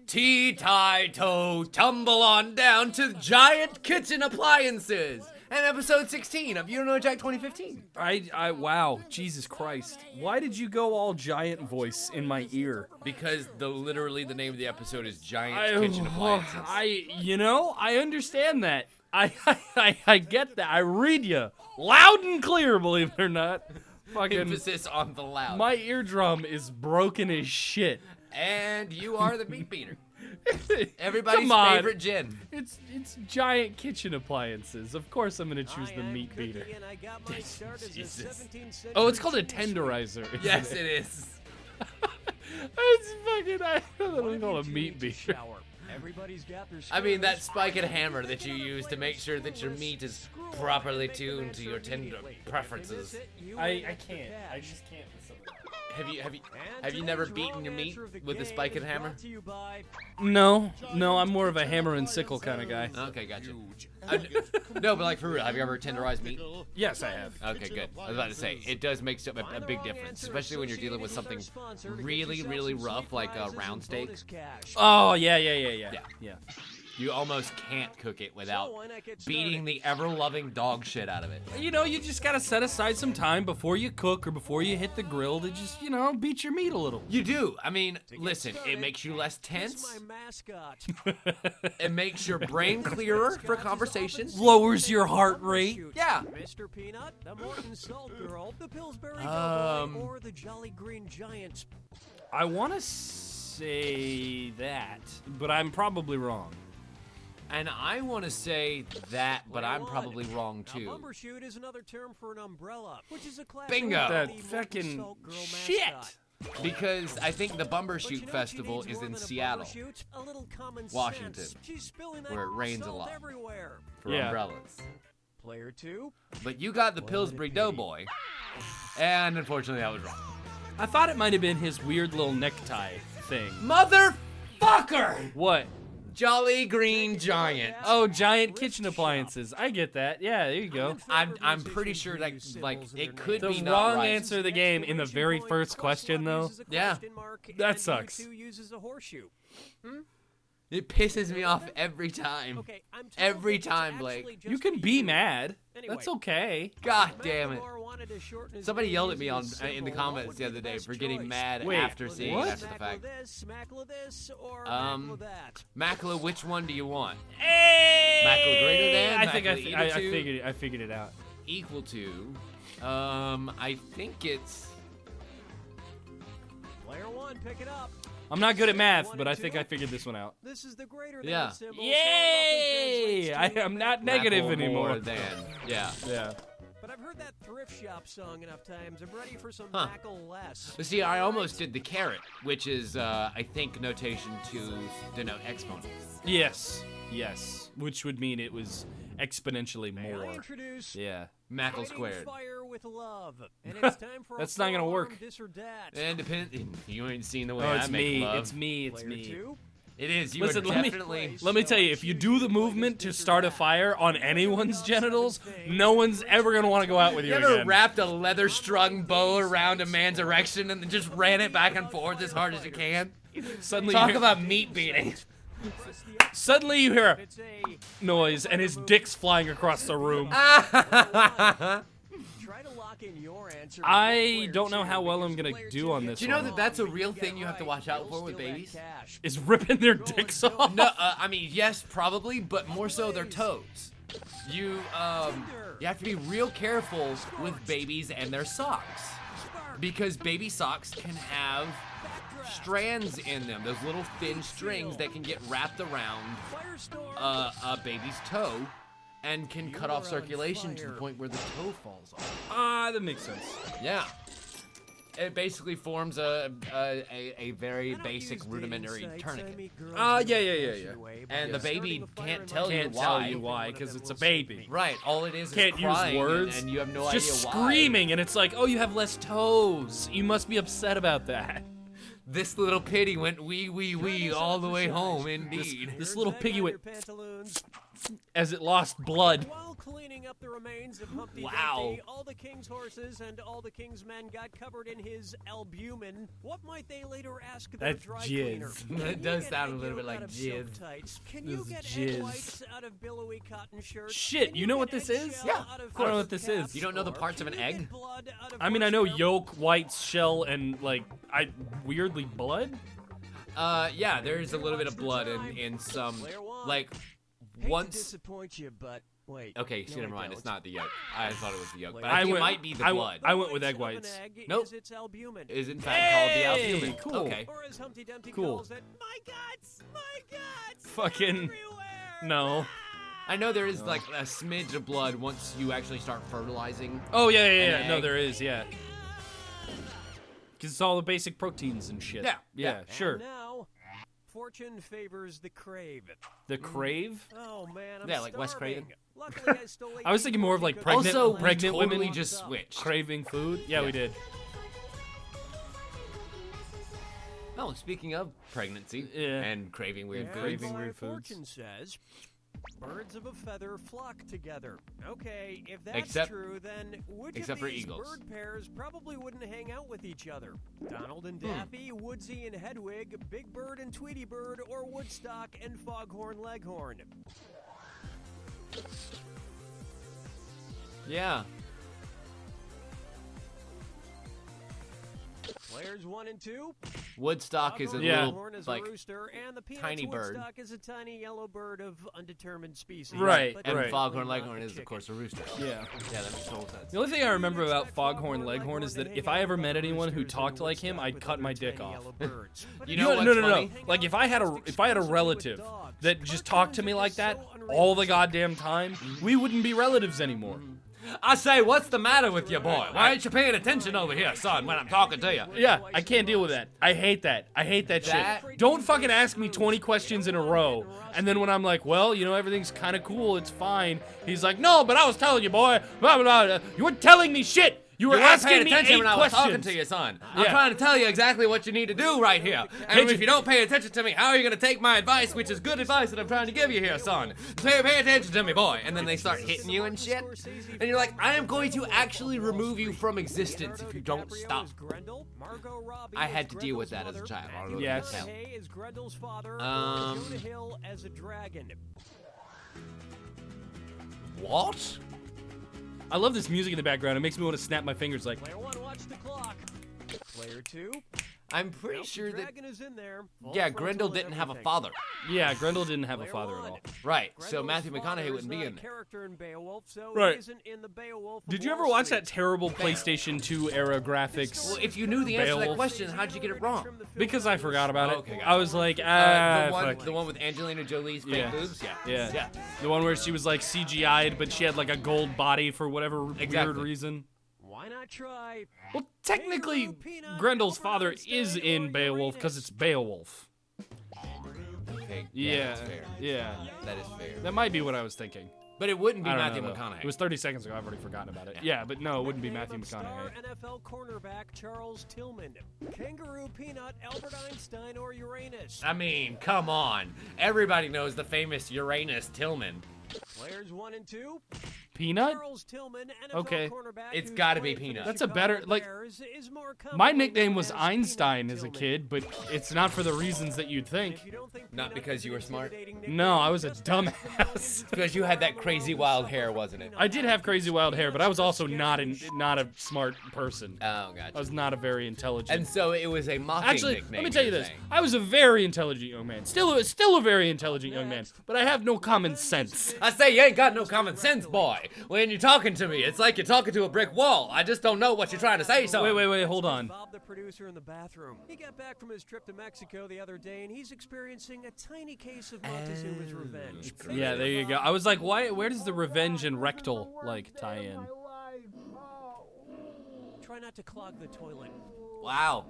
Tea-tie-toe, tumble on down to giant kitchen appliances. And episode 16 of You Don't Know Jack 2015. Wow, Jesus Christ. Why did you go all giant voice in my ear? Because literally the name of the episode is Giant Kitchen Appliances. I understand that. I get that. I read you loud and clear, believe it or not. Fucking emphasis on the loud. My eardrum is broken as shit. And you are the meat beater. Everybody's favorite gin. It's giant kitchen appliances. Of course I'm gonna choose the meat beater. Jesus. Oh, it's called a tenderizer. Yes, it is. It's fucking, I don't know, a meat beater. I mean, that spike and hammer that you use to make sure that your meat is properly tuned to your tender preferences. I can't. I just can't with some of that. Have you never beaten your meat with a spike and hammer? No, I'm more of a hammer and sickle kind of guy. Okay, gotcha. No, but like for real, have you ever tenderized meat? Yes, I have. Okay, good. I was about to say, it does make a big difference, especially when you're dealing with something really, really rough like a round steak. Oh, yeah. You almost can't cook it without beating the ever-loving dog shit out of it. You know, you just gotta set aside some time before you cook or before you hit the grill to just, beat your meat a little. You do. I mean, listen, it makes you less tense. It makes your brain clearer for conversations. Lowers your heart rate. Yeah. Mr. Peanut, the Morton Salt Girl, the Pillsbury Doughboy, or the Jolly Green Giant. I want to say that, but I'm probably wrong. And I want to say that, but I'm probably wrong too. Now, bumbershoot is another term for an umbrella, which is a classic. Bingo. That fucking shit. Because I think the Bumbershoot Festival is in Seattle, Washington, where it rains a lot for umbrellas. Player 2. But you got the Pillsbury Doughboy, and unfortunately that was wrong. I thought it might have been his weird little necktie thing. Motherfucker! What? Jolly Green Giant. Oh, giant kitchen appliances. I get that. Yeah, there you go. I'm pretty sure that it could The be not wrong right. answer of the game in the very first question, though. Yeah. That sucks. It pisses me off every time. Every time, Blake. You can be mad. That's okay. God damn it. Somebody yelled at me in the comments the other day for getting mad after seeing it after the fact. Macula, which one do you want? Hey! Macula greater than? I figured it out. Equal to? I think it's... Player 1, pick it up. I'm not good at math, but I think I figured this one out. This is the greater than Yeah. symbol. Yay! I am not negative Macula anymore. more than. Yeah. Yeah. But I've heard that thrift shop song enough times. I'm ready for some Mackle less. But see, I almost did the caret, which is, I think, notation to denote exponent. Yes. Which would mean it was exponentially May I more. introduce Yeah. Mackle squared. Fire with love. And it's time for That's not gonna work. This or that. And you ain't seen the way Oh, I it's make me. love. It's me. Player 2. It is. You Listen, are definitely... let me tell you, if you do the movement to start a fire on anyone's genitals, no one's ever gonna want to go out with you You ever again. wrapped a leather-strung bow around a man's erection and then just ran it back and forth as hard as you can? Suddenly, Talk you hear, about meat beating. suddenly you hear It's a a noise and his dick's flying across the room. try to lock in your answer. I don't know how well I'm gonna do on this Do you know one. that that's a real thing you have to watch out for with babies? Is ripping their dicks off? No, I mean, yes, probably, but more so their toes. You have to be real careful with babies and their socks. Because baby socks can have strands in them, those little thin strings that can get wrapped around a baby's toe and can cut off circulation to the point where the toe falls off. That makes sense. Yeah. It basically forms a very basic rudimentary tourniquet. Yeah. And the baby can't tell Can't you tell why. you why, because it's a baby. Right, all it is Can't crying use words. and you have no It's idea just why. screaming, and it's like, oh, you have less toes. You must be upset about that. This little pitty went wee all the way home, indeed. This little piggy went as it lost blood. While cleaning up the remains of Humpty Wow. Dumpty, all the king's horses and all the king's men got covered in his albumin. What might they later ask their That's dry jizz. cleaner? That Can you does get sound a egg little bit yolk like out of jizz. soap tights? Can This you is get jizz. egg whites out of billowy cotton shirts? Shit, Can you know what get this is? eggshell Yeah, out of I don't know what frosted this is. caps? You don't know the Or parts of can an you egg? get blood out of I mean, I know horse milk? yolk, whites, shell, and like weirdly blood. Yeah, there's a little bit of blood in some, Player one. like, Hate to once. disappoint you, but wait. Okay, no, shit, never I mind. don't. It's not the yolk. I thought it was the yolk, but I I think went- it might be the I blood. went- I went with egg Of an whites. egg Nope. is its albumin. Is in fact called the Hey, albumin. cool. Okay. Or as Humpty Dumpty Cool. calls it, my guts, Fucking everywhere. no. I know there is like a smidge of blood once you actually start fertilizing. Oh yeah, An No, egg. there is. Yeah. Because it's all the basic proteins and shit. Yeah, Yeah. And Sure. now, fortune favors the crave. The crave. Oh man, I'm Yeah, like Wes starving. Craven. Luckily, I stole I was thinking more of, like, because- pregnant- Also, pregnant we totally women just switched. Craving food. Yeah, we did. Oh, speaking of pregnancy Yeah. and craving weird And foods. Craving my weird foods. fortune says, birds of a feather flock together. Okay, if that's Except- true, then which except of for these eagles. bird pairs probably wouldn't hang out with each other? Donald and Hmm. Daffy, Woodsy and Hedwig, Big Bird and Tweety Bird, or Woodstock and Foghorn Leghorn? Yeah. Players 1 and 2. Woodstock is a Foghorn Yeah. little Leghorn is like, a rooster, and the Peanuts tiny bird. Woodstock is a tiny yellow bird of undetermined species. Right, but and right. definitely Foghorn not Leghorn a is of chicken. course a rooster. Yeah. Yeah, that makes total sense. The only thing I remember about Foghorn Leghorn is that if I ever met anyone who talked like him, I'd cut my dick off. You know what's no. funny? Like if I had a relative that just talked to me like that all the goddamn time, we wouldn't be relatives anymore. I say, what's the matter with you, boy? Why aren't you paying attention over here, son, when I'm talking to you? Yeah, I can't deal with that. I hate that. I hate that That- shit. Don't fucking ask me 20 questions in a row. And then when I'm like, well, you know, everything's kind of cool, it's fine. He's like, no, but I was telling you, boy. Blah, blah, blah. You weren't telling me shit. You were You weren't asking paying me attention 8 when I was talking questions. to you, son. I'm Yeah. trying to tell you exactly what you need to do right here. And Can't if you- you don't pay attention to me, how are you going to take my advice, which is good advice that I'm trying to give you here, son? Pay attention to me, boy. And then they start hitting you and shit. And you're like, I am going to actually remove you from existence if you don't stop. I had to deal with that as a child. I don't know if you Yes. can tell. Is Grendel's father, Um, Jonah Hill as a dragon. What? I love this music in the background. It makes me want to snap my fingers like, Player 1, watch the clock. Player 2, I'm pretty nope, sure the that, dragon is in there. Full yeah, frontal Grendel and didn't have a everything. father. yeah, Grendel didn't have a Player father at one. all. Right, so Grendel's Matthew father McConaughey is wouldn't be not in a there. character in Beowulf, so Right. he isn't in the Beowulf of Did you ever Wall watch Street. that terrible PlayStation 2 era graphics? Well, if you knew the answer to that Beowulf. question, how'd you get it wrong? Because I forgot about it. Okay, gotcha. I was like, The fuck. one with Angelina Jolie's fake Yeah. boobs? Yeah. Yeah. Yeah. The one where she was like CGI'd, but she had like a gold body for whatever weird Exactly. reason. Why not try? Well, technically, Grendel's father is in Beowulf because it's Beowulf. Okay. Yeah, That's fair. yeah. That is fair. That might be what I was thinking. But it wouldn't be I don't Matthew know, though. McConaughey. It was 30 seconds ago. I've already forgotten about it. Yeah, but no, it wouldn't be Matthew Star McConaughey. NFL cornerback Charles Tillman, Kangaroo Peanut, Albert Einstein, or Uranus. I mean, come on. Everybody knows the famous Uranus Tillman. Players 1 and 2. Peanut? Charles Tillman, NFL Okay. cornerback. It's who's gotta be played for the Peanut. That's a Chicago better- like, Bears, is more My commonly nickname known was as Einstein Peanut as a Tillman. kid, but it's not for the reasons that you'd think. If you don't think Not Peanut because is you an were smart? intimidating No, nickname, I was a just ask the dumbass. Because you had that crazy wild hair, wasn't it? I did have crazy wild hair, but I was also not a smart person. Oh, I gotcha. was not a very intelligent. And so it was a mocking Actually, nickname. let me tell you you're this: saying. I was a very intelligent young man. Still a very intelligent young man. But I have no common sense. I say you ain't got no common sense, boy. When you're talking to me, it's like you're talking to a brick wall. I just don't know what you're trying to say, son. Wait, hold on. Bob, the producer, in the bathroom. He got back from his trip to Mexico the other day, and he's experiencing a tiny case of Montezuma's revenge. Yeah, there you go. I was like, why? Where does the revenge and rectal like tie in? Try not to clog the toilet. Wow.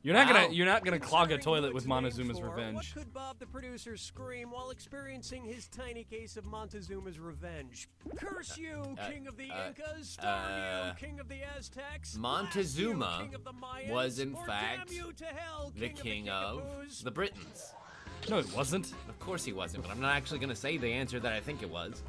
You're not Wow. gonna clog a toilet with What's Montezuma's named for? revenge. What could Bob the producer scream while experiencing his tiny case of Montezuma's revenge? Curse you, king of the Incas! Starve you, king of the Aztecs! Montezuma blast you, king of the Mayans, was in or fact damn you to hell, the king king of of the the Britons. No, it wasn't. Of course he wasn't, but I'm not actually gonna say the answer that I think it was.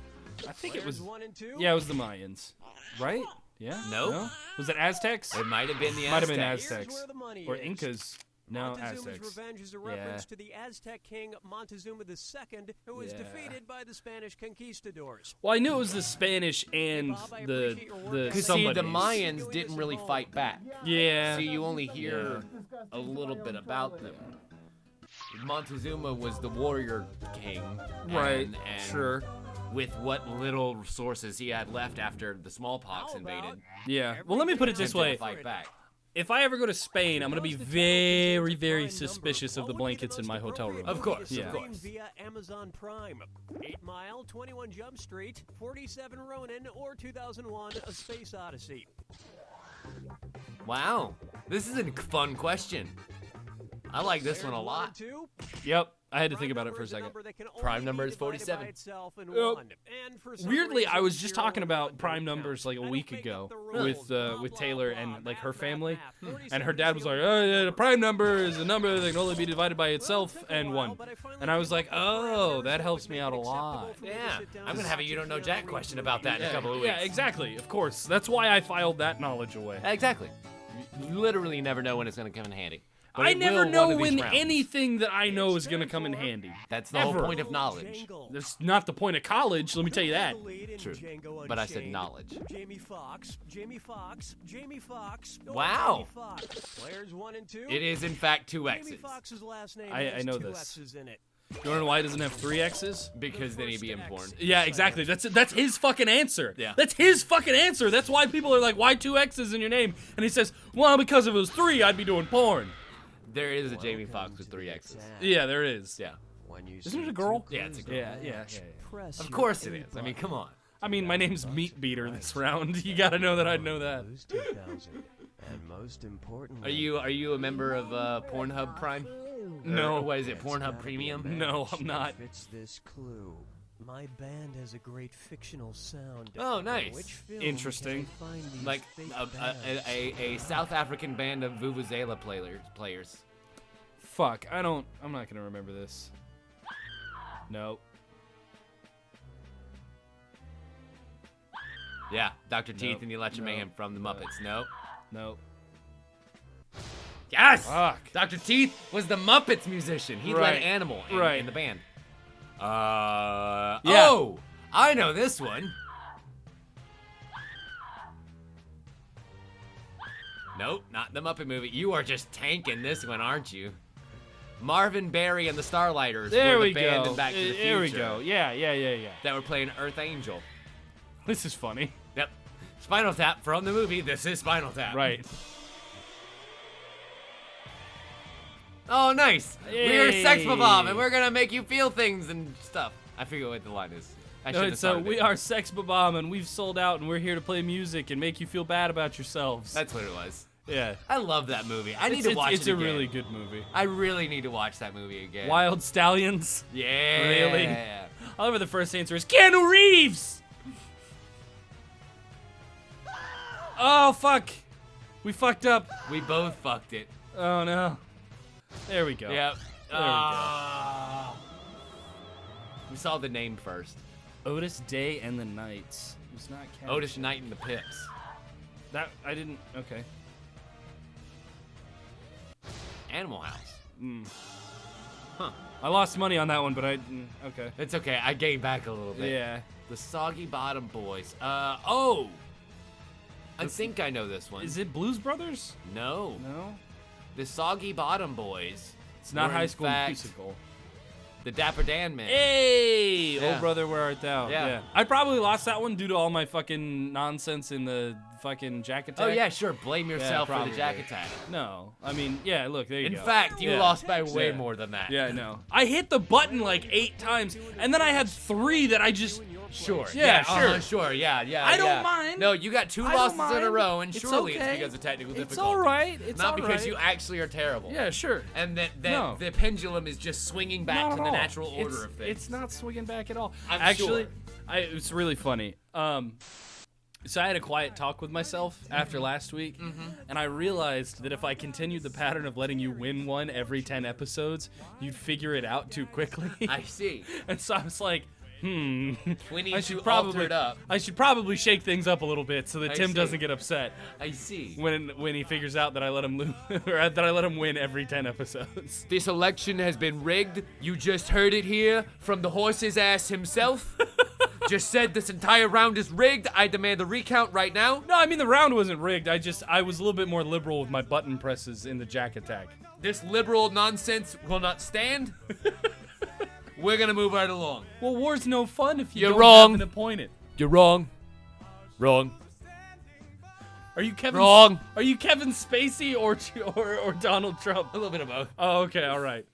I think it was. Players 1 and 2. Yeah, it was the Mayans. Right? Yeah? Nope. No? Was it Aztecs? It might have been the Might have been Aztecs. Here's Aztecs. where the money Or is. Incas. No, Montezuma's Aztecs. Revenge is a reference to the Aztec king Montezuma II, who was Yeah. defeated by the Spanish conquistadors. Well, I knew it was the Spanish and Bob, I the appreciate your work. the Because see, somebodies. the Mayans didn't really fight back. Yeah. So you only hear a little bit about them. Montezuma was the warrior king. Right. And Sure. with what little resources he had left after the smallpox How about invaded, Yeah. Well, let me put it this attempted way. to fight back. If I ever go to Spain, I'm going to be very, very suspicious of the blankets in my hotel room. Of course, Yeah. of course. Via Amazon Prime. 8 Mile, 21 Jump Street, 47 Ronin, or 2001 A Space Odyssey. Wow, this is a fun question. I like this one a Players 1 lot. and 2. Yep. I had to think about it for a second. Prime number is 47. Weirdly, I was just talking about prime numbers like a week ago with Taylor and like her family, and her dad was like, "Oh, yeah, the prime number is a number that can only be divided by itself and 1." And I was like, "Oh, that helps me out a lot." Yeah, I'm gonna have a You Don't Know Jack question about that in a couple of weeks. Yeah, exactly. Of course. That's why I filed that knowledge away. Exactly. You literally never know when it's gonna come in handy. But I it never will know one of these when rounds. anything that I know is going to come in handy. That's the whole ever. point of knowledge. That's not the point of college, let me tell you that. True. But I said knowledge. Jamie Foxx, Jamie Foxx, Jamie Foxx. Wow. Players 1 and 2. It is in fact 2 Jamie X's. Foxx's last name I has know 2 this. X's in it. You want to know why it doesn't have 3 X's? Because then he'd be in porn. Yeah, exactly. That's his fucking answer. Yeah. That's his fucking answer. That's why people are like, why 2 X's in your name? And he says, well, because if it was 3, I'd be doing porn. There is a Jamie Foxx with 3 X's. Yeah, there is. Yeah. Isn't it a girl? Yeah, it's a girl. Yeah. Of course it is. I mean, come on. I mean, my name's Meat Beater this round. You gotta know that I'd know that. And most importantly, Are you a member of Pornhub Prime? No. Or what is it? Pornhub Premium? No, I'm not. fits this clue. My band has a great fictional sound. Oh, nice. Which film Interesting. can I find these Like fake bands? a South African band of Vuvuzela players. Fuck, I'm not gonna remember this. Nope. Yeah, Dr. Teeth Nope. and the Electric Nope. Mayhem from the Muppets. Nope. Nope. Yes! Fuck. Dr. Teeth was the Muppets musician. He Right. led Animal Right. in the band. Yeah. Oh! I know this one. Nope, not the Muppet movie. You are just tanking this one, aren't you? Marvin Berry and the Starlighters There were we the band go. in Back to the Future. There we go. Yeah. That were playing Earth Angel. This is funny. Yep. Spinal Tap from the movie. This is Spinal Tap. Right. Oh, nice. We're Sex Hey. Bob, and we're gonna make you feel things and stuff. I forget what the line is. I shouldn't have So started we it. are Sex Bomb, and we've sold out, and we're here to play music and make you feel bad about yourselves. That's what it was. Yeah. I love that movie. I need to watch It's it a again. really good movie. I really need to watch that movie again. Wyld Stallyns. Yeah. Really? I love it. The first answer is Keanu Reeves. Oh fuck, we fucked up. We both fucked it. Oh no. There we go. Yep. There we go. We saw the name first. Otis Day and the Knights. It's not Cat. Otis Knight and the Pips. That I didn't. Okay. Animal House. Huh. I lost money on that one, but okay. It's okay. I gained back a little bit. Yeah. The Soggy Bottom Boys. Oh. I think I know this one. Is it Blues Brothers? No. No. The Soggy Bottom Boys. It's not were, High in School fact, Musical. The Dapper Dan Men. Hey, Yeah. old brother, where art thou? Yeah. I probably lost that one due to all my fucking nonsense in the fucking Jack Attack. Oh yeah, sure. Blame yourself for the probably. Jack Attack. No, I mean, yeah. Look, there you In go. fact, you Yeah. lost by way Yeah. more than that. Yeah, I know. I hit the button like 8 times, and then I had 3 that I just. Sure. Yeah, sure. Sure. Yeah. I don't mind. No, you got 2 I don't losses in a mind. row, and It's surely okay. it's because of technical difficulty. It's all right. It's not all because right. you actually are terrible. Yeah, sure. And that No. the pendulum is just swinging back Not to at the all. natural order It's- of things. It's not swinging back at all. I'm Actually, sure. it's really funny. So I had a quiet talk with myself after last week, and I realized that if I continued the pattern of letting you win one every 10 episodes, you'd figure it out too quickly. I see. And so I was like, We need I to should alter probably it up. I should probably shake things up a little bit so that I Tim see. doesn't get upset I see. when he figures out that I let him lose or that I let him win every 10 episodes. This election has been rigged. You just heard it here from the horse's ass himself. Just said this entire round is rigged. I demand a recount right now. No, I mean the round wasn't rigged. I was a little bit more liberal with my button presses in the Jack attack. This liberal nonsense will not stand. We're gonna move right along. Well, war's no fun if you You're don't wrong. have an opponent. You're wrong. Wrong. Are you Kevin? Wrong. Are you Kevin Spacey or Donald Trump? A little bit of both. Oh, okay, all right.